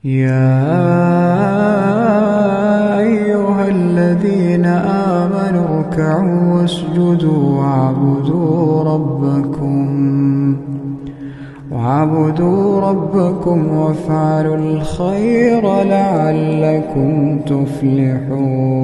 يا أيها الذين آمنوا اركعوا واسجدوا واعبدوا ربكم وافعلوا الخير لعلكم تفلحون.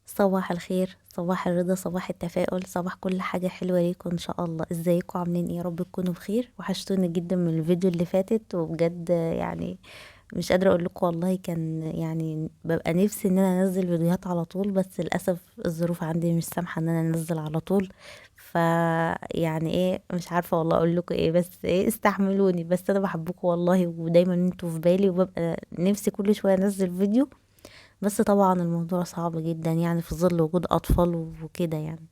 صباح الخير، صباح الرضا، صباح التفاؤل، صباح كل حاجة حلوة ليكم ان شاء الله. ازيكم؟ عاملين ايه؟ يا رب تكونوا بخير. وحشتوني جدا من الفيديو اللي فاتت، وبجد يعني مش قادرة اقول لكم والله. كان يعني ببقى نفسي ان انا انزل فيديوهات على طول، بس للاسف الظروف عندي مش سامحة ان انا انزل على طول. ف يعني ايه، مش عارفة والله اقول لكم ايه، بس ايه استحملوني. بس انا بحبكم والله، ودايما انتوا في بالي، وببقى نفسي كل شوية انزل فيديو. بس طبعا الموضوع صعب جدا يعني في ظل وجود اطفال وكده يعني.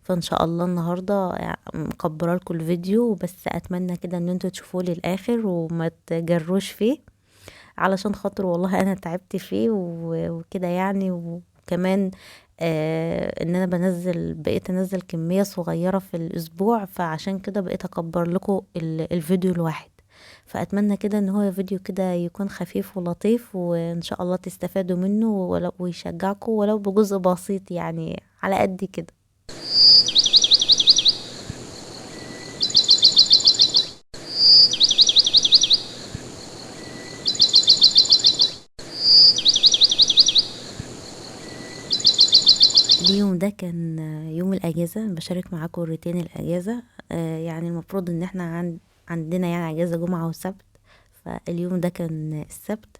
فان شاء الله النهارده مكبره لكم الفيديو، بس اتمنى كده ان انتوا تشوفوه للاخر وما تجروش فيه، علشان خاطر والله انا تعبت فيه وكده يعني. وكمان ان انا بقيت انزل كمية صغيرة في الاسبوع، فعشان كده بقيت اكبر لكم الفيديو الواحد. فاتمنى كده ان هو فيديو كده يكون خفيف ولطيف، وان شاء الله تستفادوا منه ولو ويشجعكم ولو بجزء بسيط يعني على قد كده. اليوم ده كان يوم الاجازه، بشارك معاكم روتين الاجازه. يعني المفروض ان احنا عندنا يعني اجازه جمعه وسبت. فاليوم ده كان السبت.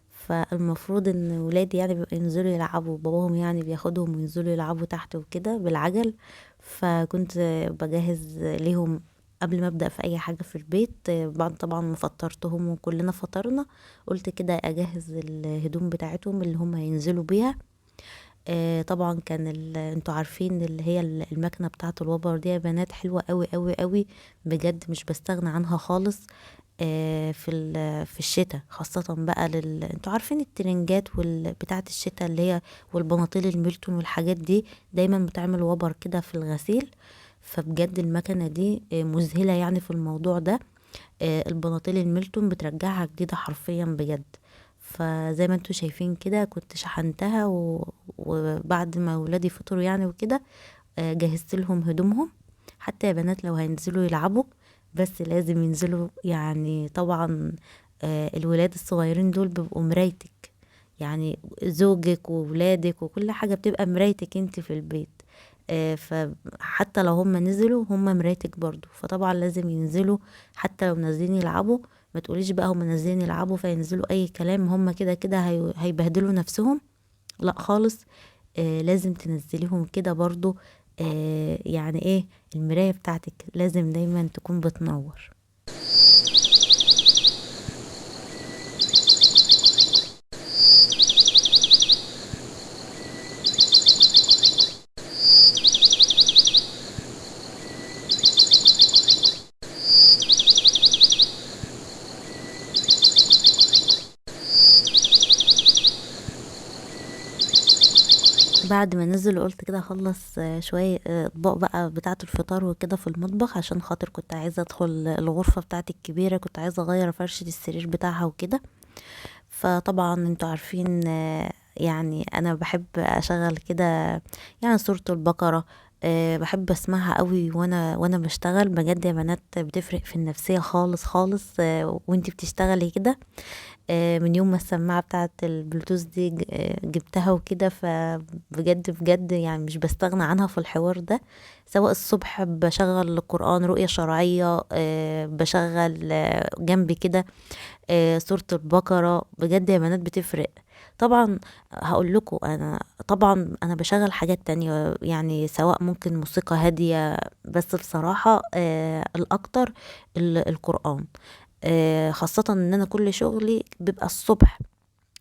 فالمفروض ان ولادي يعني بيبقى ينزلوا يلعبوا، باباهم يعني بياخدهم وينزلوا يلعبوا تحت وكده بالعجل. فكنت بجهز ليهم قبل ما ابدا في اي حاجه في البيت. بعد طبعا ما فطرتهم وكلنا فطرنا، قلت كده اجهز الهدوم بتاعتهم اللي هم هينزلوا بيها. طبعا كان انتوا عارفين اللي هي المكنه بتاعه الوبر دي يا بنات حلوه قوي قوي قوي، بجد مش بستغنى عنها خالص. في الشتاء خاصة بقى انتوا عارفين الترنجات بتاعة الشتاء اللي هي، والبناطيل الميلتون والحاجات دي، دايما بتعمل وبر كده في الغسيل. فبجد المكنة دي مذهلة يعني في الموضوع ده. البناطيل الميلتون بترجعها جديدة حرفيا بجد. فزي ما انتوا شايفين كده كنت شحنتها وبعد ما ولادي فطروا يعني وكده جهزت لهم هدومهم. حتى يا بنات لو هينزلوا يلعبوا، بس لازم ينزلوا يعني طبعا. الولاد الصغيرين دول بيبقوا مرايتك، يعني زوجك وولادك وكل حاجة بتبقى مرايتك انت في البيت. فحتى لو هم نزلوا هم مرايتك برضو، فطبعا لازم ينزلوا. حتى لو نازلين يلعبوا، ما تقوليش بقى هم نازلين يلعبوا فينزلوا اي كلام، هم كده كده هيبهدلوا نفسهم. لا خالص. لازم تنزليهم كده برضو. يعني ايه، المراية بتاعتك لازم دايما تكون بتنور. بعد ما نزل قلت كده اخلص شوية اطباق بقى بتاعة الفطار وكده في المطبخ، عشان خاطر كنت عايزة ادخل الغرفة بتاعتي الكبيرة، كنت عايزة اغير فرشة السرير بتاعها وكده. فطبعا انتوا عارفين يعني انا بحب اشغل كده يعني سورة البقرة. بحب اسمعها قوي وانا بشتغل، بجد يا بنات بتفرق في النفسية خالص خالص. وانتي بتشتغلي كده. من يوم ما السماعة بتاعة البلوتوث دي جبتها وكده، فبجد بجد يعني مش بستغنى عنها في الحوار ده. سواء الصبح بشغل القرآن رؤية شرعية، بشغل جنبي كده سورة البقرة، بجد يا بنات بتفرق. طبعا هقول لكم انا، طبعا انا بشغل حاجات تانية يعني، سواء ممكن موسيقى هادية، بس بصراحة الاكتر القرآن. خاصة ان انا كل شغلي بيبقى الصبح.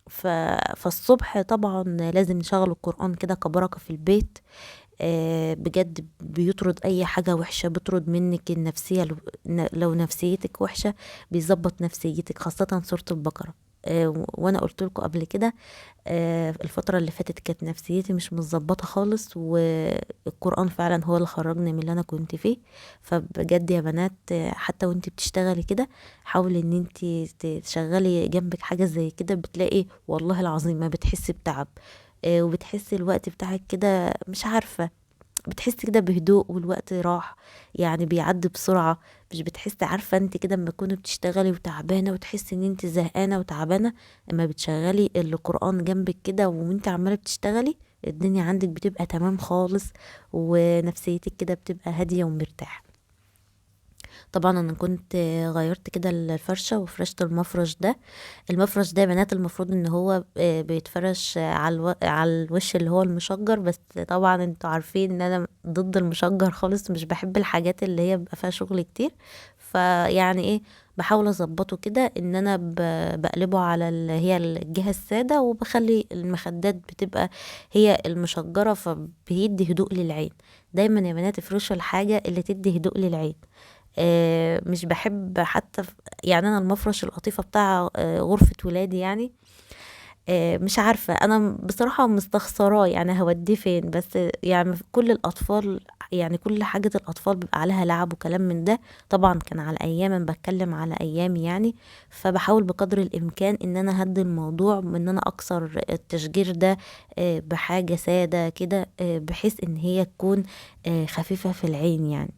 ف... فالصبح طبعا لازم نشغل القرآن كده كبركة في البيت. بجد بيطرد اي حاجة وحشة، بيطرد منك النفسية. لو نفسيتك وحشة بيظبط نفسيتك، خاصة سورة البقرة. وانا قلت لكم قبل كده، الفترة اللي فاتت كانت نفسيتي مش متظبطة خالص، والقرآن فعلا هو اللي خرجني من اللي انا كنت فيه. فبجد يا بنات، حتى وانت بتشتغلي كده حاولي ان انت تشغلي جنبك حاجة زي كده، بتلاقي والله العظيم ما بتحسي بتعب. وبتحسي الوقت بتاعك كده مش عارفة، بتحسي كده بهدوء والوقت راح، يعني بيعدي بسرعة. مش بتحسي، عارفة انت كده لما تكوني بتشتغلي وتعبانة وتحسي ان انت زهقانة وتعبانة، اما بتشغلي القرآن جنبك كده وانت عمالة بتشتغلي، الدنيا عندك بتبقى تمام خالص، ونفسيتك كده بتبقى هادية ومرتاحة. طبعا انا كنت غيرت كده الفرشة وفرشت المفرش ده. المفرش ده يا بنات المفروض ان هو بيتفرش على الوش اللي هو المشجر، بس طبعا انتوا عارفين ان انا ضد المشجر خالص، مش بحب الحاجات اللي هي بيبقى فيها شغل كتير. فيعني ايه، بحاول اظبطه كده ان انا بقلبه على اللي هي الجهة السادة، وبخلي المخدات بتبقى هي المشجرة، فبيدي هدوء للعين. دايما يا بنات افرشوا الحاجة اللي تدي هدوء للعين. مش بحب حتى يعني انا المفرش القطيفة بتاع غرفة ولادي يعني، مش عارفة انا بصراحة مستخسراه، يعني هوديه فين؟ بس يعني كل الاطفال، يعني كل حاجة الاطفال بيبقى عليها لعب وكلام من ده. طبعا كان على ايام، أنا بتكلم على ايامي يعني. فبحاول بقدر الامكان ان انا هدي الموضوع من ان انا اكسر التشجير ده بحاجة سادة كده، بحيث ان هي تكون خفيفة في العين يعني.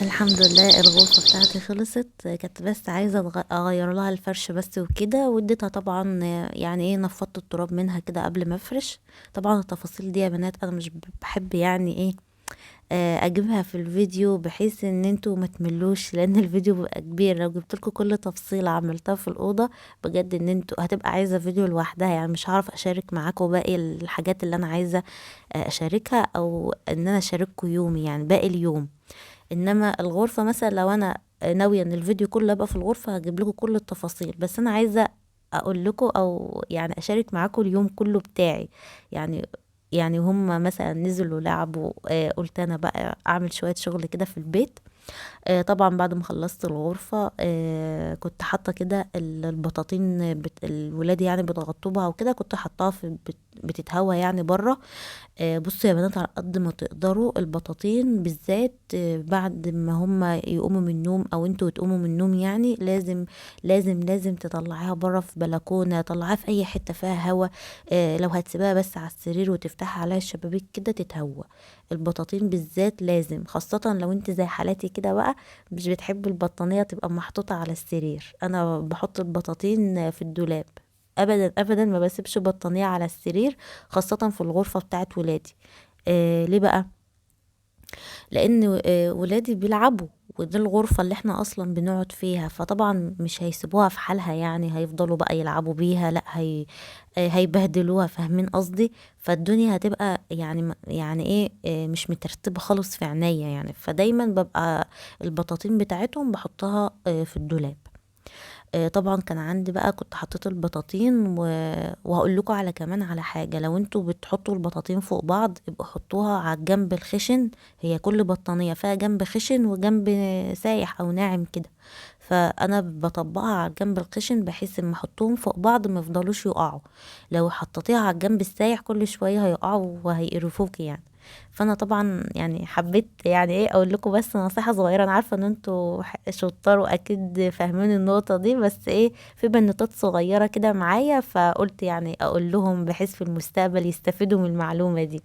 الحمد لله الغرفة بتاعتي خلصت، كنت بس عايزة اغير لها الفرش بس وكده، واديتها طبعا يعني ايه، نفضت التراب منها كده قبل ما افرش. طبعا التفاصيل دي يا بنات انا مش بحب يعني ايه اجيبها في الفيديو، بحيث ان انتوا ما تملوش، لان الفيديو بيبقى كبير. لو جبت لكم كل تفصيلة عملتها في الأوضة بجد ان انتوا هتبقى عايزة فيديو لوحدها، يعني مش هعرف اشارك معاكم باقي الحاجات اللي انا عايزة اشاركها، او ان انا اشارككم يومي يعني باقي اليوم. انما الغرفة مثلا لو انا ناوية ان الفيديو كله يبقى في الغرفة هجيب لكم كل التفاصيل، بس انا عايزة اقول لكم او يعني اشارك معاكم اليوم كله بتاعي يعني. يعني هم مثلا نزلوا لعبوا، قلت انا بقى اعمل شوية شغل كده في البيت. طبعا بعد ما خلصت الغرفة كنت حاطة كده البطاطين الولاد يعني بتغطوبها وكده، كنت حطاها في بتتهوى يعني بره. بصوا يا بنات، على قد ما تقدروا البطاطين بالذات بعد ما هم يقوموا من النوم او انتوا تقوموا من النوم، يعني لازم لازم لازم تطلعيها بره في بلكونة، طلعيها في اي حتة فيها هوا. لو هتسيبها بس على السرير وتفتحي عليها الشبابيك كده تتهوى. البطاطين بالذات لازم، خاصة لو انت زي حالاتي كده بقى مش بتحب البطانية تبقى محطوطة على السرير. انا بحط البطاطين في الدولاب، ابدا ابدا ما بسيبش بطانية على السرير، خاصة في الغرفة بتاعت ولادي. ليه بقى؟ لان ولادي بيلعبوا، ودي الغرفة اللي احنا اصلا بنقعد فيها، فطبعا مش هيسيبوها في حالها، يعني هيفضلوا بقى يلعبوا بيها، لا هيبهدلوها، فاهمين قصدي؟ فالدنيا هتبقى يعني ايه، مش مترتبة خالص في عينيا يعني. فدايما ببقى البطاطين بتاعتهم بحطها في الدولاب. طبعا كان عندي بقى، كنت حطيت البطاطين وهقول لكم على كمان على حاجة، لو انتوا بتحطوا البطاطين فوق بعض يبقى حطوها على الجنب الخشن. هي كل بطانية فيها جنب خشن وجنب سايح او ناعم كده، فانا بطبقها على الجنب الخشن بحيث ان احطهم فوق بعض ما يفضلوش يقعوا. لو حطيتيها على الجنب السايح كل شوية هيقعوا وهيقرفوكي يعني. فانا طبعا يعني حبيت يعني ايه اقول لكم بس نصيحة صغيرة، انا عارفة ان انتوا شطار واكيد فاهمين النقطة دي، بس ايه، في بنوتات صغيرة كده معايا فقلت يعني اقول لهم بحيث في المستقبل يستفيدوا من المعلومة دي.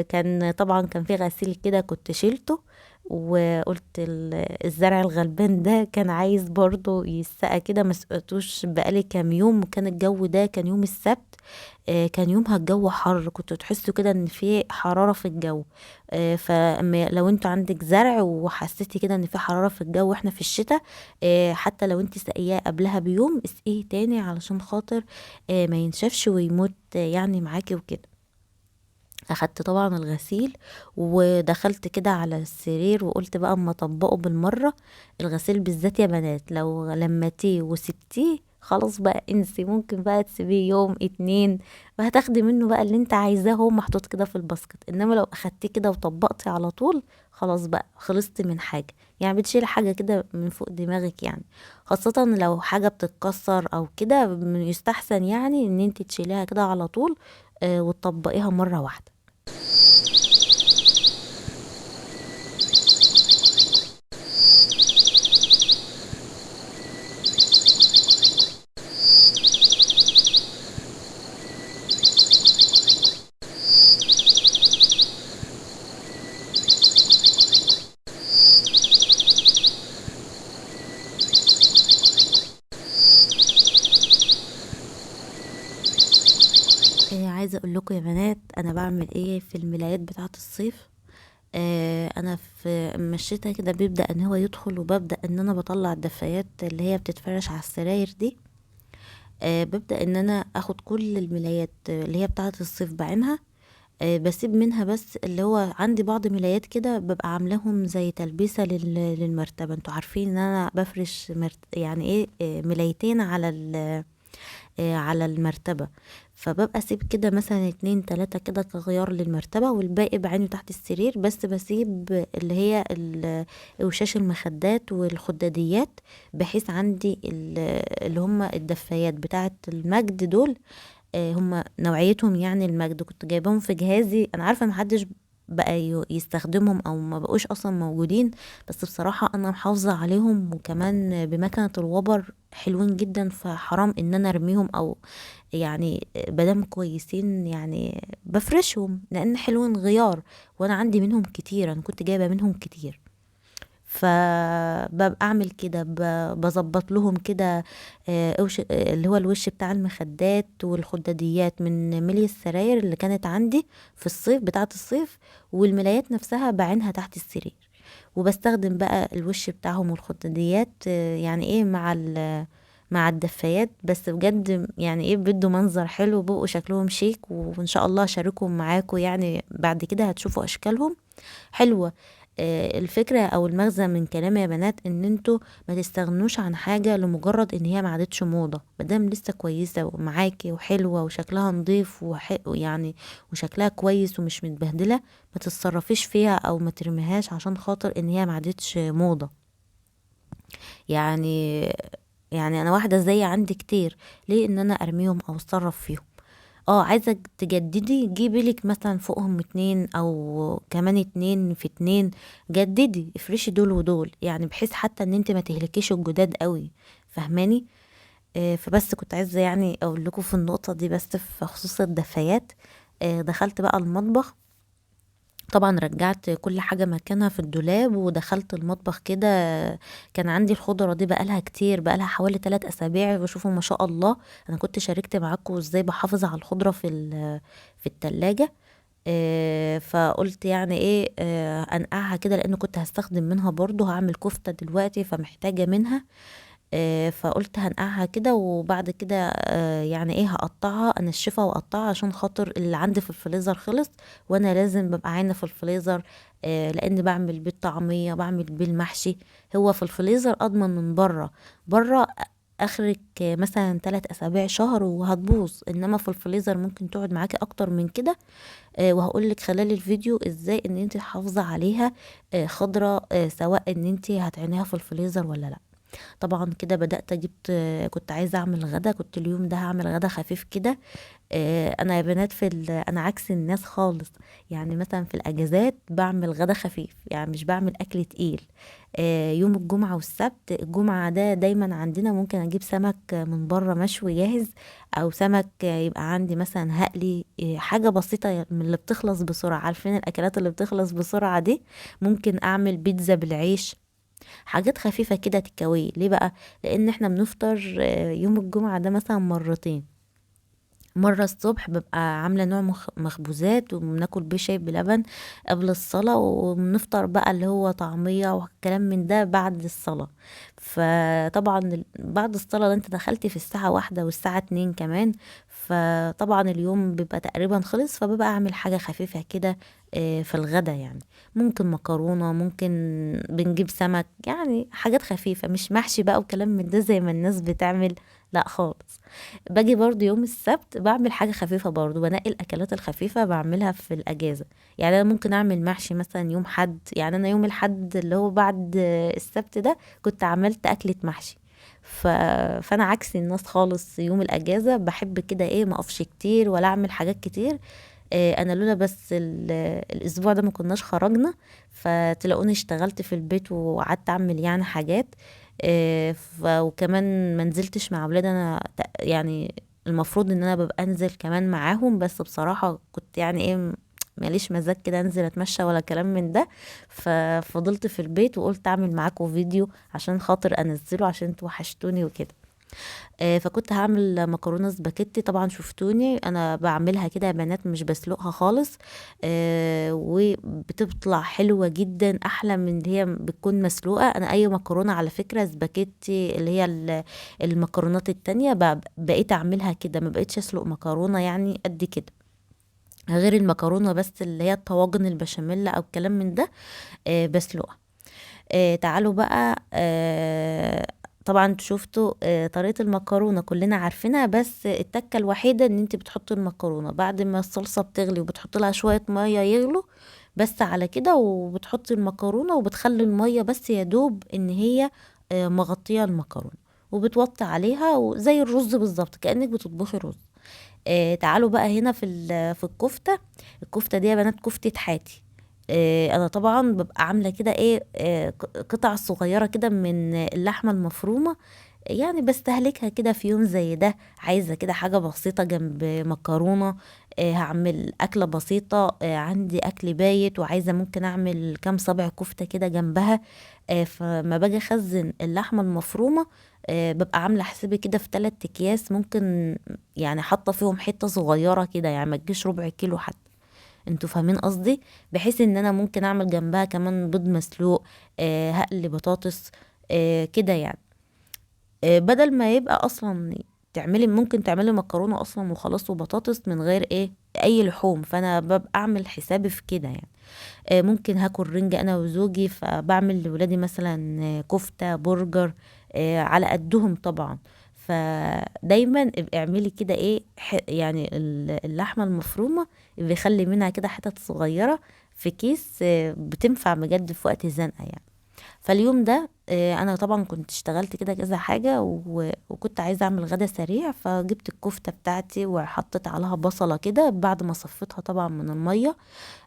كان طبعا كان في غسيل كده كنت شيلته، وقلت الزرع الغلبان ده كان عايز برضو يسقى كده، ما سقتوش بقالي كام يوم، وكان الجو ده كان يوم السبت. كان يومها الجو حر، كنت تحسوا كده ان في حرارة في الجو. فلو انتوا عندك زرع وحسيتي كده ان في حرارة في الجو احنا في الشتاء، حتى لو انت سقياه قبلها بيوم اسقيه تاني علشان خاطر ما ينشفش ويموت يعني معاكي وكده. اخدت طبعا الغسيل ودخلت كده على السرير وقلت بقى اما اطبقه بالمرة. الغسيل بالذات يا بنات لو لمتيه وسبتيه خلاص بقى انسي، ممكن بقى تسيبيه يوم اتنين وهتاخدي منه بقى اللي انت عايزاه، هو محطوط كده في الباسكت. انما لو اخدتيه كده وطبقتي على طول خلاص بقى خلصت من حاجة، يعني بتشيل حاجة كده من فوق دماغك يعني. خاصة لو حاجة بتتكسر او كده يستحسن يعني ان انت تشيليها كده على طول وتطبقيها مرة واحدة. عايزه اقول لكم يا بنات انا بعمل ايه في الملايات بتاعه الصيف. انا في اما الشتا كده بيبدا ان هو يدخل وببدا ان انا بطلع الدفايات اللي هي بتتفرش على السراير دي. ببدا ان انا اخد كل الملايات اللي هي بتاعه الصيف بعينها. بسيب منها بس اللي هو عندي بعض ملايات كده ببقى عاملاهم زي تلبيسه للمرتبه. انتوا عارفين ان انا بفرش يعني ايه ملايتين على المرتبة. فببقى اسيب كده مثلا اتنين تلاتة كده كغيار للمرتبة والباقي بعينه تحت السرير. بس بسيب اللي هي وشاش المخدات والخداديات، بحيث عندي اللي هم الدفايات بتاعة المجد دول. هم نوعيتهم يعني المجد كنت جايباهم في جهازي. انا عارفة محدش بقى يستخدمهم او ما بقوش اصلا موجودين، بس بصراحة انا محافظة عليهم وكمان بمكنة الوبر حلوين جدا، فحرام ان انا ارميهم او يعني بدم كويسين يعني بفرشهم لان حلوين غيار. وانا عندي منهم كتير، انا كنت جايبة منهم كتير. فببقى اعمل كده بظبط لهم كده اللي هو الوش بتاع المخدات والخداديات من ملي السراير اللي كانت عندي في الصيف بتاعة الصيف، والملايات نفسها بعينها تحت السرير. وبستخدم بقى الوش بتاعهم والخداديات يعني ايه مع الدفايات. بس بجد يعني ايه بيدوا منظر حلو، بيبقوا شكلهم شيك، وان شاء الله اشاركهم معاكم يعني بعد كده هتشوفوا اشكالهم حلوة. الفكرة او المغزى من كلامي يا بنات ان انتوا ما تستغنوش عن حاجة لمجرد ان هي ما عادتش موضة، مادام لسه كويسة ومعاكي وحلوة وشكلها نظيف يعني وشكلها كويس ومش متبهدلة، ما تتصرفيش فيها او ما ترميهاش عشان خاطر ان هي ما عادتش موضة يعني. يعني انا واحدة زي عندي كتير، ليه ان انا ارميهم او اتصرف فيهم؟ عايزة تجددي جيبي لك مثلا فوقهم اتنين او كمان اتنين في اتنين، جددي افرشي دول ودول يعني بحيث حتى ان انت ما تهلكيش الجداد قوي، فهماني؟ فبس كنت عايزة يعني اقول لكم في النقطة دي بس في خصوص الدفايات. دخلت بقى المطبخ، طبعا رجعت كل حاجة مكانها في الدولاب ودخلت المطبخ كده. كان عندي الخضرة دي بقالها كتير، بقالها حوالي 3 أسابيع، وشوفوا ما شاء الله. أنا كنت شاركت معاكم ازاي بحافظ على الخضرة في التلاجة. فقلت يعني ايه انقعها كده لأنه كنت هستخدم منها برضو، هعمل كفتة دلوقتي فمحتاجة منها. فقلت هنقعها كده وبعد كده يعني ايه هقطعها انشفها واقطعها عشان خاطر اللي عندي في الفريزر خلص، وانا لازم ببقى عاينه في الفريزر لان بعمل بيه الطعميه بعمل بيه المحشي. هو في الفريزر اضمن من بره اخرك مثلا 3 اسابيع شهر وهتبوظ، انما في الفريزر ممكن تقعد معاكي اكتر من كده. وهقولك خلال الفيديو ازاي ان انت تحافظي عليها خضرة، سواء ان انت هتعينيها في الفريزر ولا لا. طبعا كده بدأت جبت كنت عايزة اعمل غدا، كنت اليوم ده هعمل غدا خفيف كده. انا يا بنات انا عكس الناس خالص. يعني مثلا في الاجازات بعمل غدا خفيف، يعني مش بعمل اكل تقيل. يوم الجمعة والسبت، الجمعة ده دايما عندنا ممكن اجيب سمك من بره مشوي جاهز، او سمك يبقى عندي مثلا هقلي حاجة بسيطة من اللي بتخلص بسرعة. عارفين الاكلات اللي بتخلص بسرعة دي؟ ممكن اعمل بيتزا بالعيش، حاجات خفيفة كده تكاوي. ليه بقى؟ لان احنا بنفطر يوم الجمعة ده مثلا مرتين. مرة الصبح ببقى عاملة نوع مخبوزات وبناكل بيه شاي بلبن قبل الصلاة، وبنفطر بقى اللي هو طعمية وكلام من ده بعد الصلاة. فطبعا بعد الصلاة ده انت دخلتي في الساعة 1 والساعة 2 كمان، فطبعا اليوم بيبقى تقريبا خلص، فببقى اعمل حاجة خفيفة كده في الغدا يعني. ممكن مكرونة، ممكن بنجيب سمك، يعني حاجات خفيفة، مش محشي بقى وكلام من ده زي ما الناس بتعمل، لا خالص. باجي برضو يوم السبت بعمل حاجة خفيفة، برضو بنقي الأكلات الخفيفة بعملها في الأجازة. يعني أنا ممكن أعمل محشي مثلا يوم حد، يعني أنا يوم الحد اللي هو بعد السبت ده كنت عملت أكلة محشي. فانا عكس الناس خالص، يوم الاجازه بحب كده ايه، ما اقفش كتير ولا اعمل حاجات كتير. انا لولا بس الاسبوع ده ما كناش خرجنا، فتلاقوني اشتغلت في البيت وقعدت اعمل يعني حاجات. وكمان ما نزلتش مع اولاد انا، يعني المفروض ان انا ببقى انزل كمان معاهم، بس بصراحة كنت يعني ايه، ماليش مزاج كده انزل اتمشى ولا كلام من ده. ففضلت في البيت وقلت اعمل معاكم فيديو عشان خاطر انزله، عشان انتوا وحشتوني وكده. فكنت هعمل مكرونه سباكيتي، طبعا شفتوني انا بعملها كده يا بنات، مش بسلقها خالص. وبتطلع حلوه جدا، احلى من اللي هي بتكون مسلوقه. انا اي مكرونه على فكره سباكيتي اللي هي المكرونات التانية بقيت اعملها كده، ما بقيتش اسلق مكرونه يعني قد كده، غير المكرونه بس اللي هي الطواجن البشاميل او الكلام من ده بسلقها. تعالوا بقى، طبعا انتوا شفتوا طريقة المكرونة كلنا عارفينها، بس التكة الوحيدة ان انت بتحطي المكرونة بعد ما الصلصة بتغلي وبتحطي لها شوية مية يغلوا، بس على كده، وبتحطي المكرونة وبتخلي المية بس يدوب ان هي مغطية المكرونة، وبتوطي عليها وزي الرز بالظبط كأنك بتطبخي رز. تعالوا بقى هنا في الكفتة. الكفتة دي يا بنات كفتة حاتي. انا طبعا ببقى عامله كده ايه، قطع صغيره كده من اللحمه المفرومه، يعني بستهلكها كده في يوم زي ده، عايزه كده حاجه بسيطه جنب مكرونه. هعمل اكله بسيطه، عندي اكل بايت وعايزه ممكن اعمل كام صبع كفته كده جنبها. فما باجي اخزن اللحمه المفرومه، ببقى عامله حسابي كده في 3 اكياس، ممكن يعني حاطه فيهم حته صغيره كده، يعني ما تجيش ربع كيلو حتى. انتوا فاهمين قصدي؟ بحيث ان انا ممكن اعمل جنبها كمان بيض مسلوق، هقلي بطاطس، كده يعني. بدل ما يبقى اصلا ممكن تعملي مكرونه اصلا وخلاص وبطاطس من غير ايه، اي لحوم، فانا ببقى اعمل حسابي في كده يعني. ممكن هاكل رنجة انا وزوجي، فبعمل لولادي مثلا كفتة برجر، على قدهم طبعا. فدايما ابقي اعملي كده ايه، يعني اللحمة المفرومة بيخلي منها كده حتت صغيرة في كيس، بتنفع بجد في وقت الزنقة يعني. فاليوم ده انا طبعا كنت اشتغلت كده كذا حاجة، وكنت عايزة اعمل غدا سريع، فجبت الكفتة بتاعتي وحطيت عليها بصلة كده بعد ما صفيتها طبعا من المية.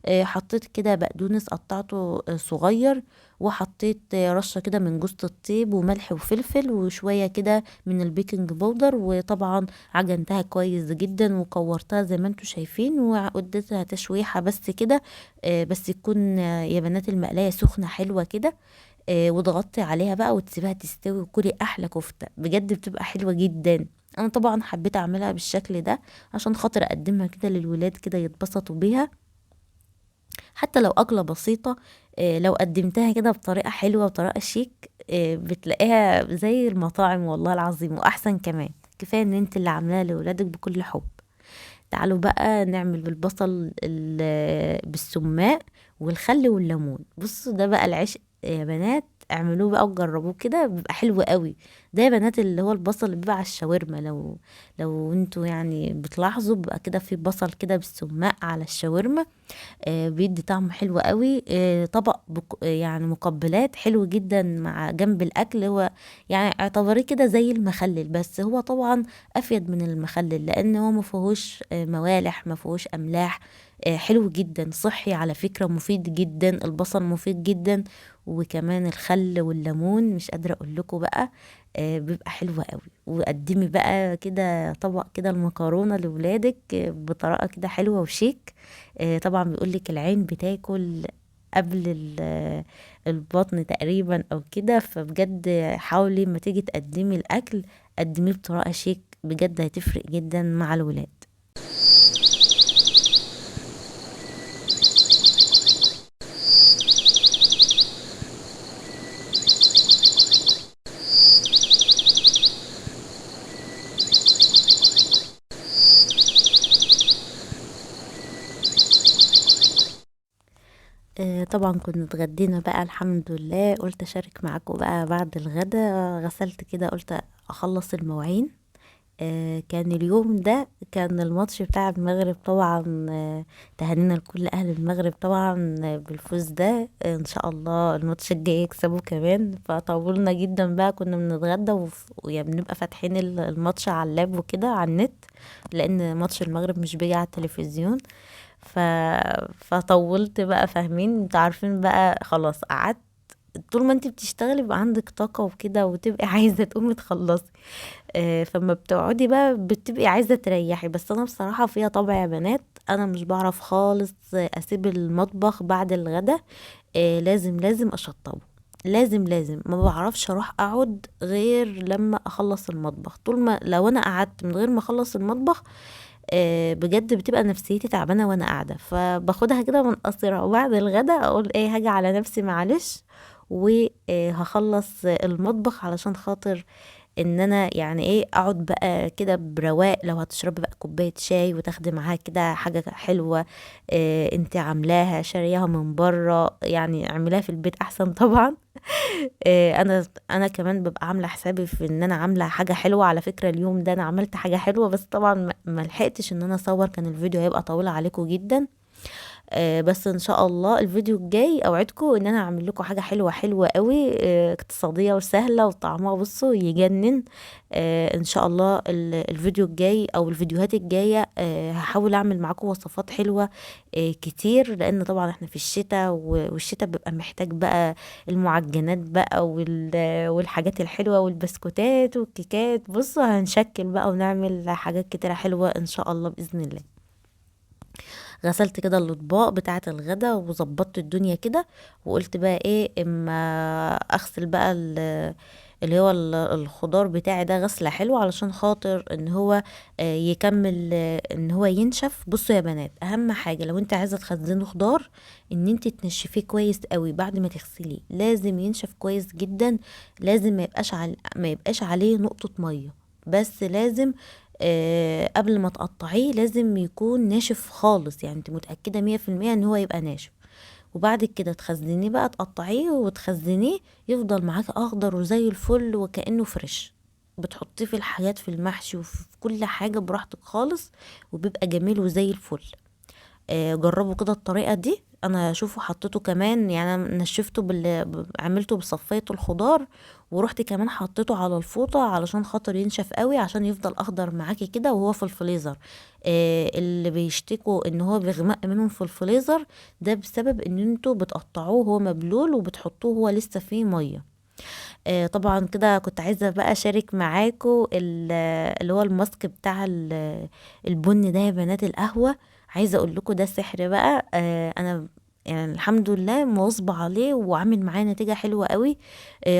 حطيت كده بقدونس قطعته صغير، وحطيت رشة كده من جوز الطيب وملح وفلفل وشوية كده من البيكنج باودر، وطبعا عجنتها كويس جدا وكورتها زي ما انتوا شايفين، واديتها تشويحة بس كده. بس تكون يا بنات المقلاية سخنة حلوة كده. وتغطي عليها بقى وتسيبها تستوي، وكلي احلى كفتة بجد، بتبقى حلوة جدا. انا طبعا حبيت اعملها بالشكل ده عشان خاطر اقدمها كده للولاد كده يتبسطوا بيها، حتى لو أكلة بسيطة. لو قدمتها كده بطريقة حلوة بطريقة شيك، بتلاقيها زي المطاعم والله العظيم، وأحسن كمان. كفاية ان انت اللي عاملاها لولادك بكل حب. تعالوا بقى نعمل بالبصل بالسماق والخل والليمون. بصوا ده بقى العشق يا بنات، اعملوه بقى وجربوه كده، بيبقى حلو قوي. ده يا بنات اللي هو البصل اللي بيبقى على الشاورما، لو انتوا يعني بتلاحظوا بيبقى كده في بصل كده بالسماق على الشاورما، بيدي طعم حلو قوي. طبق يعني مقبلات حلو جدا مع جنب الاكل، هو يعني اعتبريه كده زي المخلل، بس هو طبعا افيد من المخلل لان هو ما فيهوش موالح، ما فيهوش املاح. حلو جدا، صحي على فكرة، مفيد جدا، البصل مفيد جدا، وكمان الخل والليمون مش قادرة اقول لكم بقى. بيبقى حلو قوي. وقدمي بقى كده طبق كده المكرونة لولادك بطريقة كده حلوة وشيك. طبعا بيقولك العين بتاكل قبل البطن تقريبا او كده، فبجد حاولي لما تيجي تقدمي الاكل قدميه بطريقة شيك، بجد هتفرق جدا مع الولاد. طبعا كنا اتغدينا بقى الحمد لله، قلت اشارك معاكم بقى بعد الغدا. غسلت كده، قلت اخلص المواعين. كان اليوم ده كان الماتش بتاع المغرب طبعا. تهانينا لكل اهل المغرب طبعا بالفوز ده. ان شاء الله الماتش الجاي يكسبوا كمان. فطولنا جدا بقى، كنا بنتغدى ويعني بنبقى فاتحين الماتش على اللاب وكده على النت، لان ماتش المغرب مش بيجي على التلفزيون. ف... فطولت بقى، فاهمين انتوا عارفين بقى، خلاص قعدت. طول ما انت بتشتغلي بقى عندك طاقة وكده، وتبقي عايزة تقومي تخلصي. فما بتقعدي بقى بتبقي عايزة تريحي. بس انا بصراحة فيها طبع يا بنات، انا مش بعرف خالص اسيب المطبخ بعد الغدا. لازم اشطبه. لازم ما بعرفش اروح اقعد غير لما اخلص المطبخ. طول ما لو انا قعدت من غير ما اخلص المطبخ، بجد بتبقى نفسيتي تعبانه وانا قاعده. فباخدها كده من قصيرها، وبعد الغدا اقول ايه، هاجي على نفسي معلش وهخلص المطبخ علشان خاطر ان انا يعني ايه اقعد بقى كده برواق. لو هتشربي بقى كوبايه شاي وتاخدي معاها كده حاجه حلوه، انت عاملاها شارياها من بره، يعني اعمليها في البيت احسن طبعا. انا كمان ببقى عامله حسابي في ان انا عامله حاجه حلوه. على فكره اليوم ده انا عملت حاجه حلوه، بس طبعا ما لحقتش ان انا اصور، كان الفيديو هيبقى طويل عليكم جدا. بس ان شاء الله الفيديو الجاي اوعدكم ان انا اعمل لكم حاجه حلوه قوي، اقتصاديه وسهله وطعمها بصوا يجنن. ان شاء الله الفيديو الجاي او الفيديوهات الجايه هحاول اعمل معاكم وصفات حلوه كتير، لان طبعا احنا في الشتاء، والشتاء بيبقى محتاج بقى المعجنات بقى والحاجات الحلوه والبسكوتات والكيكات. بصوا هنشكل بقى ونعمل حاجات كتيره حلوه ان شاء الله باذن الله. غسلت كده الاطباق بتاعه الغدا وظبطت الدنيا كده، وقلت بقى ايه اما اغسل بقى اللي هو الخضار بتاعي ده غسله حلوه، علشان خاطر ان هو يكمل ان هو ينشف. بصوا يا بنات، اهم حاجه لو انت عايزه تخزني خضار ان انت تنشفيه كويس قوي بعد ما تغسليه. لازم ينشف كويس جدا. لازم ما يبقاش عليه نقطه ميه. بس لازم قبل ما تقطعيه لازم يكون ناشف خالص، يعني انت متأكدة 100% ان هو يبقى ناشف. وبعد كده تخزنيه بقى، تقطعيه وتخزنيه يفضل معاك اخضر وزي الفل وكأنه فريش. بتحطيه في الحاجات، في المحشي وفي كل حاجة براحتك خالص، وبيبقى جميل وزي الفل. جربوا كده الطريقة دي. انا شوفوا حطيته كمان، يعني انا نشفته عملته بصفية الخضار، ورحت كمان حطيته على الفوطة علشان خاطر ينشف قوي، عشان يفضل اخضر معاكي كده وهو في الفريزر. اللي بيشتكوا ان هو بيغمق منهم في الفريزر، ده بسبب ان انتوا بتقطعوه هو مبلول وبتحطوه هو لسه فيه مية. طبعا كده كنت عايزة بقى اشارك معاكم اللي هو الماسك بتاع البن ده يا بنات، القهوة. عايزة اقول لكم ده سحر بقى. انا يعني الحمد لله مواظبة عليه وعامل معاه نتيجة حلوة قوي،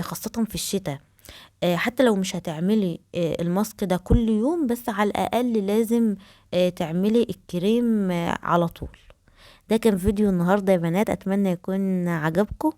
خاصة في الشتاء. حتى لو مش هتعملي الماسك ده كل يوم، بس على الأقل لازم تعملي الكريم على طول. ده كان فيديو النهاردة يا بنات، أتمنى يكون عجبكم.